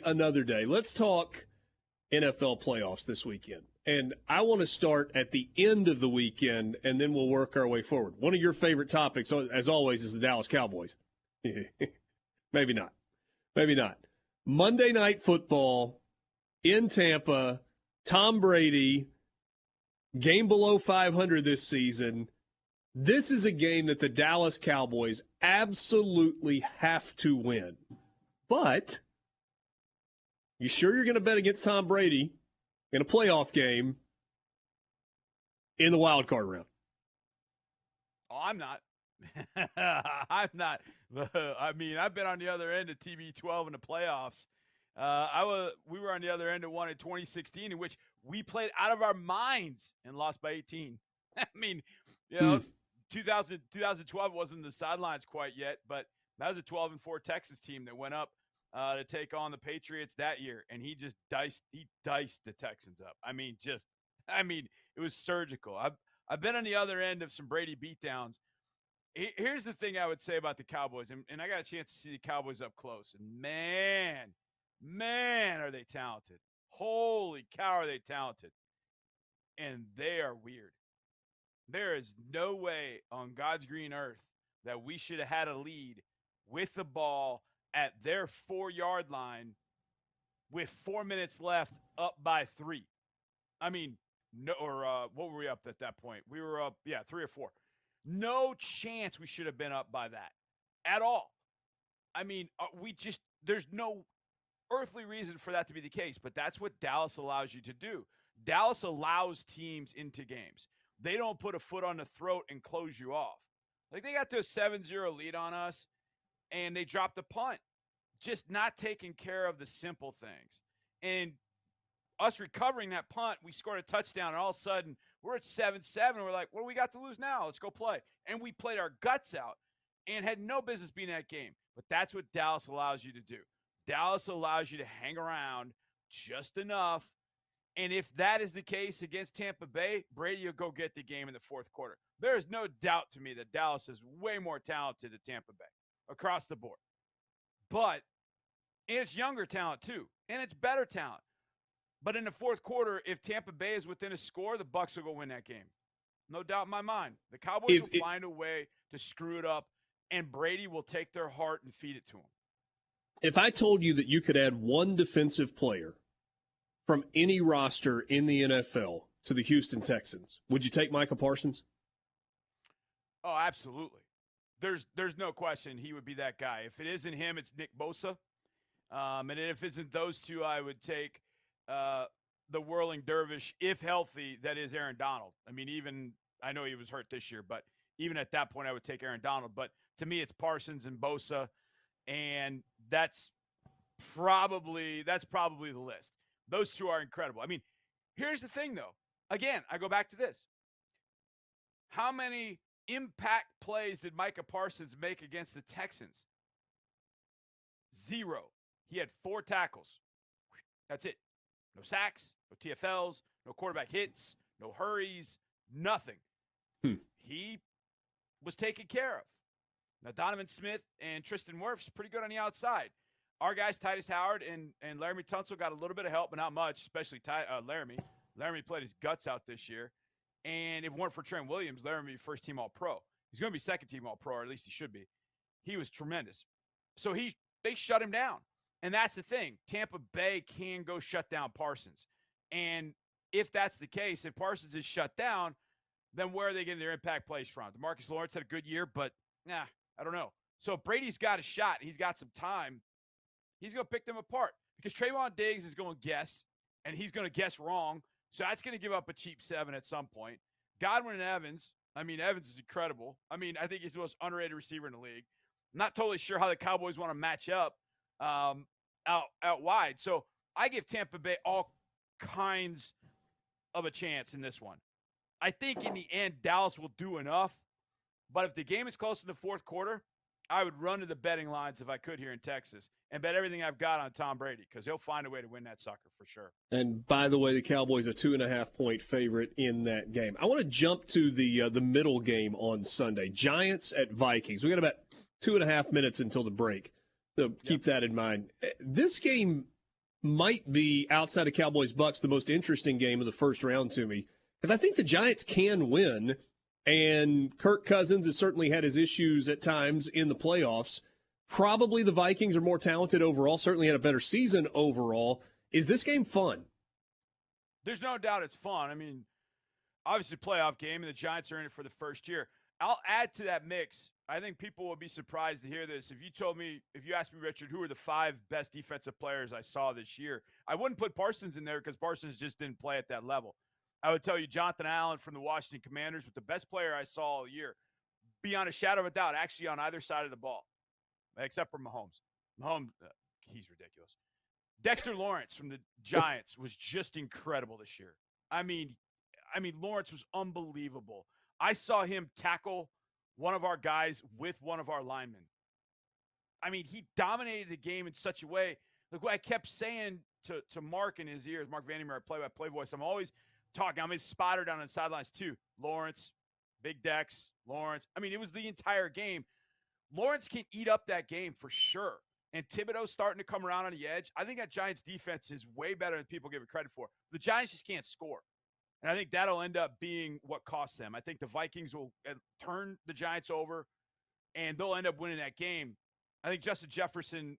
Another day. Let's talk NFL playoffs this weekend. And I want to start at the end of the weekend, and then we'll work our way forward. One of your favorite topics, as always, is the Dallas Cowboys. Maybe not. Maybe not. Monday Night Football in Tampa, Tom Brady, game below 500 this season. This is a game that the Dallas Cowboys absolutely have to win. But you sure you're going to bet against Tom Brady in a playoff game in the wild card round? Oh, I'm not. I'm not. I mean, I've been on the other end of TB12 in the playoffs. We were on the other end of one in 2016, in which we played out of our minds and lost by 18. I mean, 2012 wasn't the sidelines quite yet, but that was a 12-4 Texas team that went up to take on the Patriots that year, and he diced the Texans up. I mean, it was surgical. I've been on the other end of some Brady beatdowns. Here's the thing I would say about the Cowboys, and I got a chance to see the Cowboys up close, and man, are they talented. Holy cow, are they talented. And they are weird. There is no way on God's green earth that we should have had a lead with the ball at their 4-yard line with 4 minutes left, up by 3. I mean, no, or what were we up at that point? We were up, 3 or 4. No chance we should have been up by that at all. I mean, there's no earthly reason for that to be the case, but that's what Dallas allows you to do. Dallas allows teams into games. They don't put a foot on the throat and close you off. Like, they got to a 7-0 lead on us, and they dropped the punt. Just not taking care of the simple things. And us recovering that punt, we scored a touchdown, and all of a sudden, we're at 7-7. We're like, what do we got to lose now? Let's go play. And we played our guts out and had no business being in that game. But that's what Dallas allows you to do. Dallas allows you to hang around just enough. And if that is the case against Tampa Bay, Brady will go get the game in the fourth quarter. There is no doubt to me that Dallas is way more talented than Tampa Bay across the board. But it's younger talent too, and it's better talent. But in the fourth quarter, if Tampa Bay is within a score, the Bucs will go win that game. No doubt in my mind. The Cowboys will find a way to screw it up, and Brady will take their heart and feed it to them. If I told you that you could add one defensive player from any roster in the NFL to the Houston Texans, would you take Micah Parsons? Oh, absolutely. There's no question he would be that guy. If it isn't him, it's Nick Bosa. And if it isn't those two, I would take the whirling dervish, if healthy, that is Aaron Donald. I mean, I know he was hurt this year, but even at that point, I would take Aaron Donald. But to me, it's Parsons and Bosa, and that's probably the list. Those two are incredible. I mean, here's the thing, though. Again, I go back to this. How many impact plays did Micah Parsons make against the Texans? 0. He had 4 tackles. That's it. No sacks, no TFLs, no quarterback hits, no hurries, nothing. He was taken care of. Now, Donovan Smith and Tristan Wirfs pretty good on the outside. Our guys, Titus Howard and Laramie Tunsil, got a little bit of help, but not much, especially Laramie. Laramie played his guts out this year. And if it weren't for Trent Williams, Laramie would be first-team All-Pro. He's going to be second-team All-Pro, or at least he should be. He was tremendous. So they shut him down. And that's the thing. Tampa Bay can go shut down Parsons. And if that's the case, if Parsons is shut down, then where are they getting their impact plays from? DeMarcus Lawrence had a good year, but I don't know. So if Brady's got a shot, he's got some time, he's going to pick them apart. Because Trayvon Diggs is going to guess, and he's going to guess wrong. So that's going to give up a cheap 7 at some point. Godwin and Evans, Evans is incredible. I think he's the most underrated receiver in the league. I'm not totally sure how the Cowboys want to match up out wide. So I give Tampa Bay all kinds of a chance in this one. I think in the end, Dallas will do enough. But if the game is close in the fourth quarter, I would run to the betting lines if I could here in Texas and bet everything I've got on Tom Brady because he'll find a way to win that sucker for sure. And by the way, the Cowboys are 2.5-point favorite in that game. I want to jump to the middle game on Sunday. Giants at Vikings. We got about 2.5 minutes until the break. So keep that in mind. This game might be, outside of Cowboys-Bucks, the most interesting game of the first round to me. Because I think the Giants can win, and Kirk Cousins has certainly had his issues at times in the playoffs. Probably the Vikings are more talented overall, certainly had a better season overall. Is this game fun? There's no doubt it's fun. I mean, obviously playoff game, and the Giants are in it for the first year. I'll add to that mix. I think people will be surprised to hear this. If you asked me, Richard, who are the 5 best defensive players I saw this year, I wouldn't put Parsons in there because Parsons just didn't play at that level. I would tell you Jonathan Allen from the Washington Commanders was the best player I saw all year, beyond a shadow of a doubt, actually on either side of the ball, except for Mahomes. He's ridiculous. Dexter Lawrence from the Giants was just incredible this year. I mean, Lawrence was unbelievable. I saw him tackle one of our guys with one of our linemen. I mean, he dominated the game in such a way. Look, what I kept saying to Mark in his ears, Mark Vandermeer, our play-by-play voice, I'm always talking. I'm his spotter down on the sidelines too. Lawrence, Big Dex, Lawrence. I mean, it was the entire game. Lawrence can eat up that game for sure. And Thibodeau's starting to come around on the edge. I think that Giants defense is way better than people give it credit for. The Giants just can't score. And I think that'll end up being what costs them. I think the Vikings will turn the Giants over, and they'll end up winning that game. I think Justin Jefferson,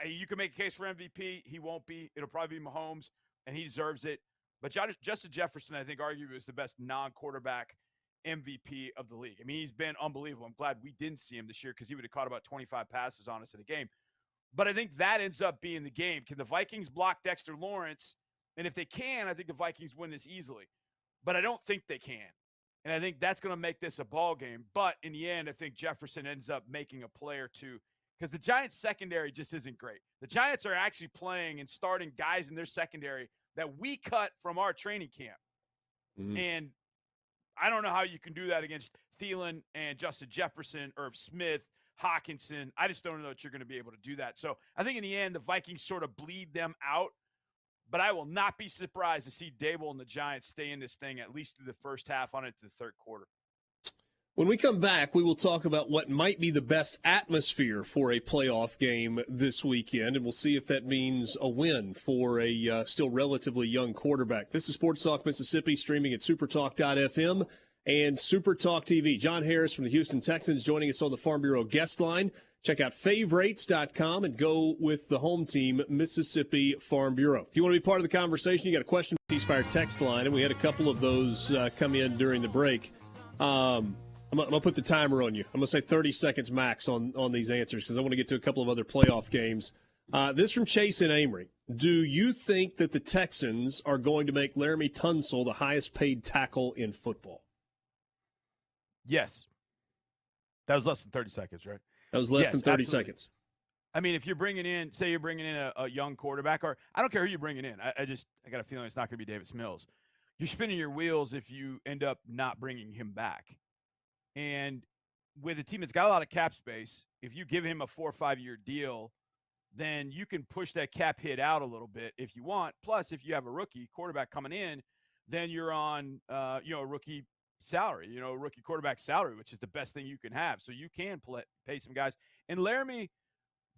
you can make a case for MVP. He won't be. It'll probably be Mahomes, and he deserves it. But Justin Jefferson, I think, arguably is the best non-quarterback MVP of the league. I mean, he's been unbelievable. I'm glad we didn't see him this year because he would have caught about 25 passes on us in a game. But I think that ends up being the game. Can the Vikings block Dexter Lawrence? And if they can, I think the Vikings win this easily. But I don't think they can. And I think that's going to make this a ball game. But in the end, I think Jefferson ends up making a play or two because the Giants' secondary just isn't great. The Giants are actually playing and starting guys in their secondary that we cut from our training camp. Mm-hmm. And I don't know how you can do that against Thielen and Justin Jefferson, Irv Smith, Hawkinson. I just don't know that you're going to be able to do that. So I think in the end, the Vikings sort of bleed them out. But I will not be surprised to see Dable and the Giants stay in this thing at least through the first half on into the third quarter. When we come back, we will talk about what might be the best atmosphere for a playoff game this weekend, and we'll see if that means a win for a still relatively young quarterback. This is Sports Talk Mississippi, streaming at SuperTalk.fm and SuperTalk TV. John Harris from the Houston Texans joining us on the Farm Bureau guest line. Check out favorites.com and go with the home team, Mississippi Farm Bureau. If you want to be part of the conversation, you got a question for the ceasefire text line, and we had a couple of those come in during the break. I'm going to put the timer on you. I'm going to say 30 seconds max on these answers because I want to get to a couple of other playoff games. This from Chase and Amory. Do you think that the Texans are going to make Laramie Tunsil the highest paid tackle in football? Yes. That was less than 30 seconds, right? That was less than 30 absolutely. seconds. I mean, if you're bringing in, say you're bringing in a young quarterback, or I don't care who you're bringing in. I got a feeling it's not going to be Davis Mills. You're spinning your wheels if you end up not bringing him back. And with a team that's got a lot of cap space, if you give him a 4 or 5 year deal, then you can push that cap hit out a little bit if you want. Plus, if you have a rookie quarterback coming in, then you're on, a rookie salary, a rookie quarterback salary, which is the best thing you can have. So you can pay some guys. And Laramie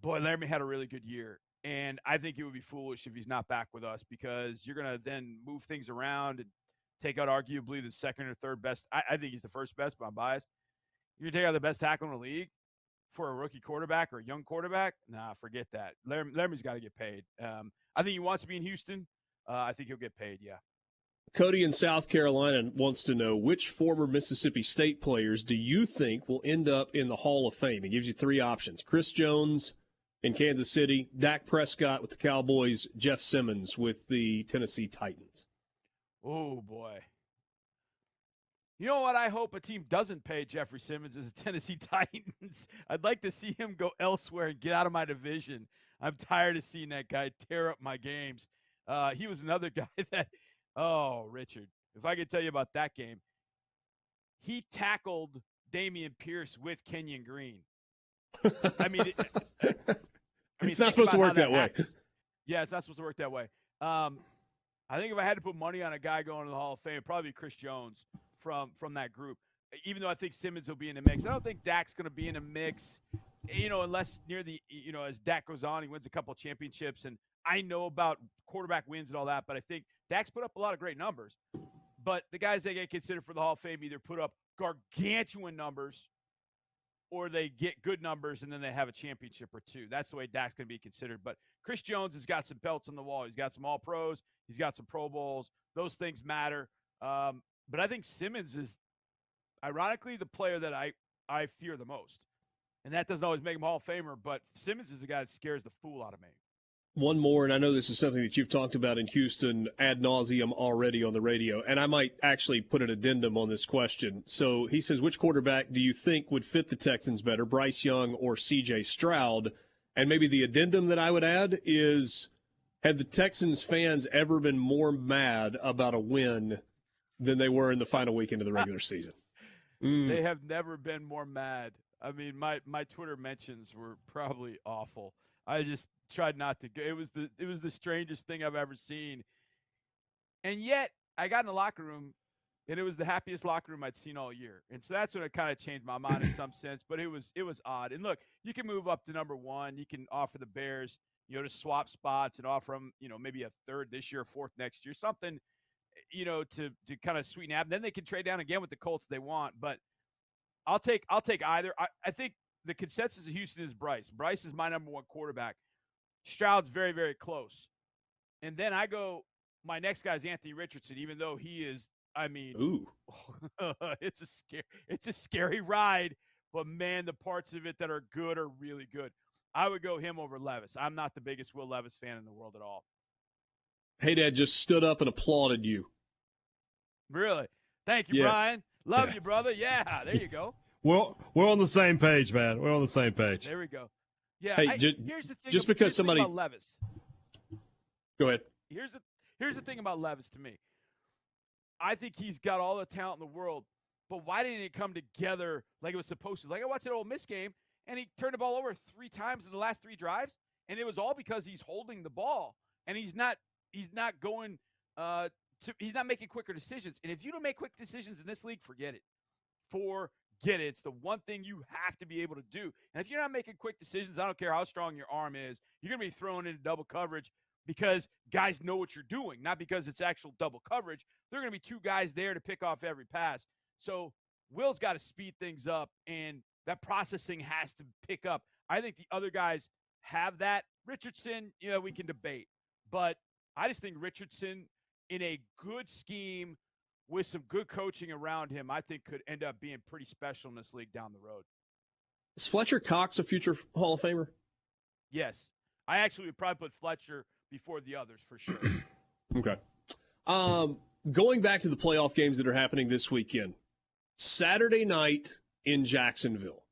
had a really good year. And I think it would be foolish if he's not back with us because you're going to then move things around and take out arguably the second or third best. I think he's the first best, but I'm biased. You're going to take out the best tackle in the league for a rookie quarterback or a young quarterback? Nah, forget that. Laramie's got to get paid. I think he wants to be in Houston. I think he'll get paid, yeah. Cody in South Carolina wants to know which former Mississippi State players do you think will end up in the Hall of Fame? He gives you 3 options. Chris Jones in Kansas City, Dak Prescott with the Cowboys, Jeff Simmons with the Tennessee Titans. Oh, boy. You know what I hope a team doesn't pay Jeffrey Simmons is the Tennessee Titans. I'd like to see him go elsewhere and get out of my division. I'm tired of seeing that guy tear up my games. He was another guy that – oh, Richard, if I could tell you about that game, he tackled Damian Pierce with Kenyon Green. It's not supposed to work that way. Yeah, it's not supposed to work that way. I think if I had to put money on a guy going to the Hall of Fame, it'd probably be Chris Jones from that group. Even though I think Simmons will be in the mix. I don't think Dak's going to be in the mix, unless near the, as Dak goes on, he wins a couple of championships. And I know about quarterback wins and all that, but I think Dak's put up a lot of great numbers. But the guys that get considered for the Hall of Fame either put up gargantuan numbers or they get good numbers and then they have a championship or two. That's the way Dak's going to be considered. But Chris Jones has got some belts on the wall. He's got some All-Pros. He's got some Pro Bowls. Those things matter. But I think Simmons is, ironically, the player that I fear the most. And that doesn't always make him Hall of Famer, but Simmons is the guy that scares the fool out of me. One more, and I know this is something that you've talked about in Houston ad nauseum already on the radio, and I might actually put an addendum on this question. So he says, which quarterback do you think would fit the Texans better, Bryce Young or C.J. Stroud? And maybe the addendum that I would add is, have the Texans fans ever been more mad about a win than they were in the final weekend of the regular season? They have never been more mad. I mean, my Twitter mentions were probably awful. I just tried not to go. It was the strangest thing I've ever seen. And yet, I got in the locker room, and it was the happiest locker room I'd seen all year. And so that's when it kind of changed my mind in some sense. But it was odd. And look, you can move up to number one. You can offer the Bears, to swap spots and offer them, maybe a third this year, a fourth next year, something, to kind of sweeten up. Then they can trade down again with the Colts if they want. But I'll take either. I think the consensus of Houston is Bryce. Bryce is my number one quarterback. Stroud's very, very close. And then I go, my next guy is Anthony Richardson, even though he is, it's a scary ride. But, man, the parts of it that are good are really good. I would go him over Levis. I'm not the biggest Will Levis fan in the world at all. Hey, Dad just stood up and applauded you. Really? Thank you, yes. Brian. Love you, brother. Yeah, there you go. We're on the same page, man. We're on the same page. There we go. Yeah. Hey, here's the thing. Just because somebody about Levis. Go ahead. Here's the thing about Levis to me. I think he's got all the talent in the world, but why didn't it come together like it was supposed to? Like I watched an Ole Miss game, and he turned the ball over 3 times in the last 3 drives, and it was all because he's holding the ball, and he's not going he's not making quicker decisions. And if you don't make quick decisions in this league, forget it. Forget it. It's the one thing you have to be able to do. And if you're not making quick decisions, I don't care how strong your arm is, you're going to be thrown into double coverage because guys know what you're doing, not because it's actual double coverage. There are going to be 2 guys there to pick off every pass. So Will's got to speed things up, and that processing has to pick up. I think the other guys have that. Richardson, we can debate. But I just think Richardson, in a good scheme with some good coaching around him, I think could end up being pretty special in this league down the road. Is Fletcher Cox a future Hall of Famer? Yes. I actually would probably put Fletcher before the others for sure. Okay. Going back to the playoff games that are happening this weekend, Saturday night in Jacksonville.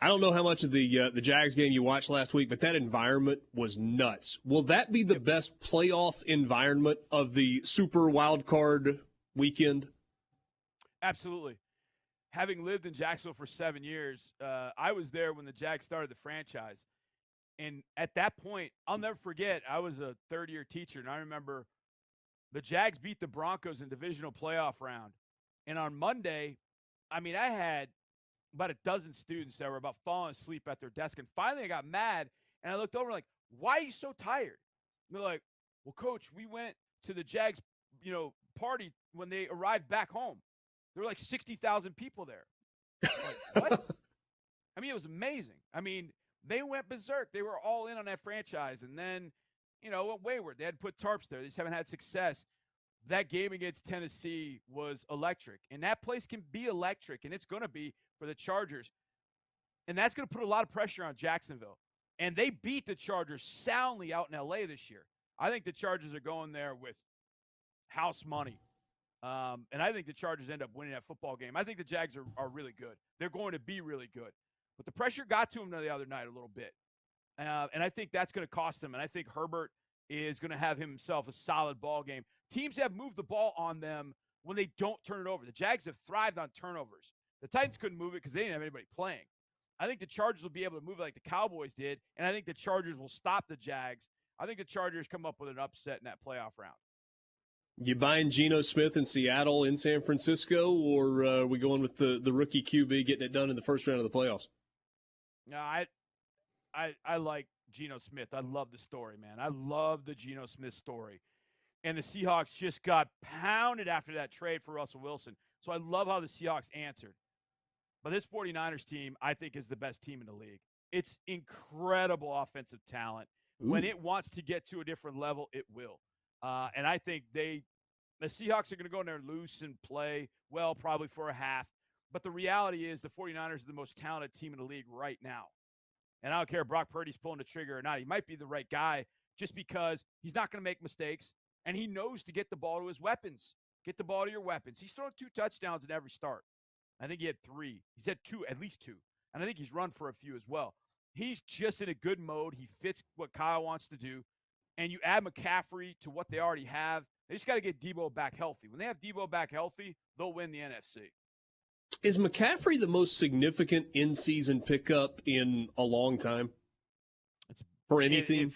I don't know how much of the Jags game you watched last week, but that environment was nuts. Will that be the best playoff environment of the Super Wild Card weekend? Absolutely. Having lived in Jacksonville for 7 years, I was there when the Jags started the franchise. And at that point, I'll never forget, I was a third-year teacher, and I remember the Jags beat the Broncos in divisional playoff round. And on Monday, I had about a dozen students that were about falling asleep at their desk. And finally I got mad, and I looked over like, why are you so tired? And they're like, well, Coach, we went to the Jags, party when they arrived back home. There were like 60,000 people there. Like, what? It was amazing. They went berserk. They were all in on that franchise. And then, went wayward. They had to put tarps there. They just haven't had success. That game against Tennessee was electric. And that place can be electric, and it's going to be for the Chargers. And that's going to put a lot of pressure on Jacksonville. And they beat the Chargers soundly out in L.A. this year. I think the Chargers are going there with house money. And I think the Chargers end up winning that football game. I think the Jags are really good. They're going to be really good. But the pressure got to them the other night a little bit. And I think that's going to cost them. And I think Herbert is going to have himself a solid ball game. Teams have moved the ball on them when they don't turn it over. The Jags have thrived on turnovers. The Titans couldn't move it because they didn't have anybody playing. I think the Chargers will be able to move it like the Cowboys did, and I think the Chargers will stop the Jags. I think the Chargers come up with an upset in that playoff round. You buying Geno Smith in Seattle, in San Francisco, or are we going with the rookie QB getting it done in the first round of the playoffs? No, I like Geno Smith. I love the story, man. I love the Geno Smith story. And the Seahawks just got pounded after that trade for Russell Wilson. So I love how the Seahawks answered. But this 49ers team, I think, is the best team in the league. It's incredible offensive talent. Ooh. When it wants to get to a different level, it will. And I think the Seahawks are going to go in there loose and play well probably for a half. But the reality is the 49ers are the most talented team in the league right now. And I don't care if Brock Purdy's pulling the trigger or not. He might be the right guy just because he's not going to make mistakes. And he knows to get the ball to his weapons. Get the ball to your weapons. He's thrown 2 touchdowns in every start. I think he had 3. He's had 2, at least 2. And I think he's run for a few as well. He's just in a good mode. He fits what Kyle wants to do. And you add McCaffrey to what they already have. They just got to get Debo back healthy. When they have Debo back healthy, they'll win the NFC. Is McCaffrey the most significant in-season pickup in a long time for any team?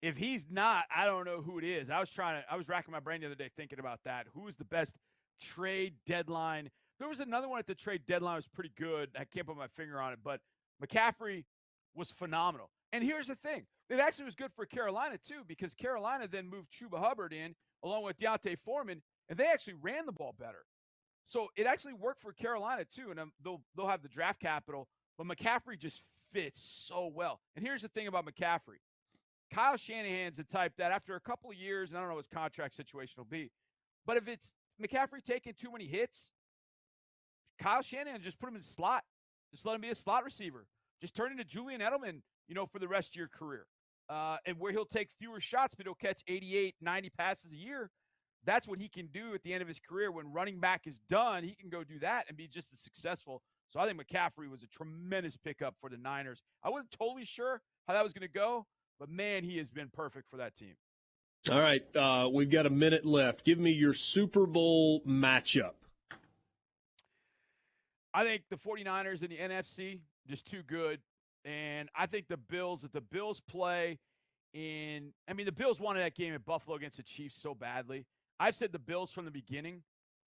If he's not, I don't know who it is. I was racking my brain the other day thinking about that. Who is the best trade deadline? There was another one at the trade deadline that was pretty good. I can't put my finger on it, but McCaffrey was phenomenal. And here's the thing. It actually was good for Carolina, too, because Carolina then moved Chuba Hubbard in along with Deontay Foreman, and they actually ran the ball better. So it actually worked for Carolina, too, and they'll have the draft capital, but McCaffrey just fits so well. And here's the thing about McCaffrey. Kyle Shanahan's the type that after a couple of years, and I don't know what his contract situation will be, but if it's McCaffrey taking too many hits, Kyle Shanahan just put him in the slot. Just let him be a slot receiver. Just turn into Julian Edelman, for the rest of your career. And where he'll take fewer shots, but he'll catch 88, 90 passes a year. That's what he can do at the end of his career. When running back is done, he can go do that and be just as successful. So I think McCaffrey was a tremendous pickup for the Niners. I wasn't totally sure how that was going to go, but, man, he has been perfect for that team. All right, we've got a minute left. Give me your Super Bowl matchup. I think the 49ers in the NFC, just too good. And I think the Bills, if the Bills play the Bills wanted that game at Buffalo against the Chiefs so badly. I've said the Bills from the beginning.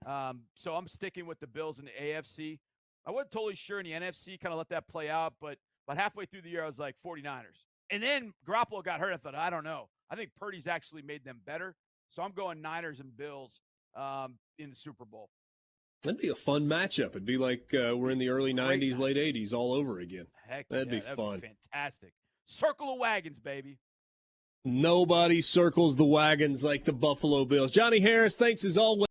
So I'm sticking with the Bills in the AFC. I wasn't totally sure in the NFC, kind of let that play out. But halfway through the year, I was like 49ers. And then Garoppolo got hurt. I thought, I don't know. I think Purdy's actually made them better. So I'm going Niners and Bills in the Super Bowl. That'd be a fun matchup. It'd be like we're in the early 90s, late 80s all over again. Heck, that'd be that'd fun. Be fantastic. Circle of wagons, baby. Nobody circles the wagons like the Buffalo Bills. Johnny Harris, thanks as always.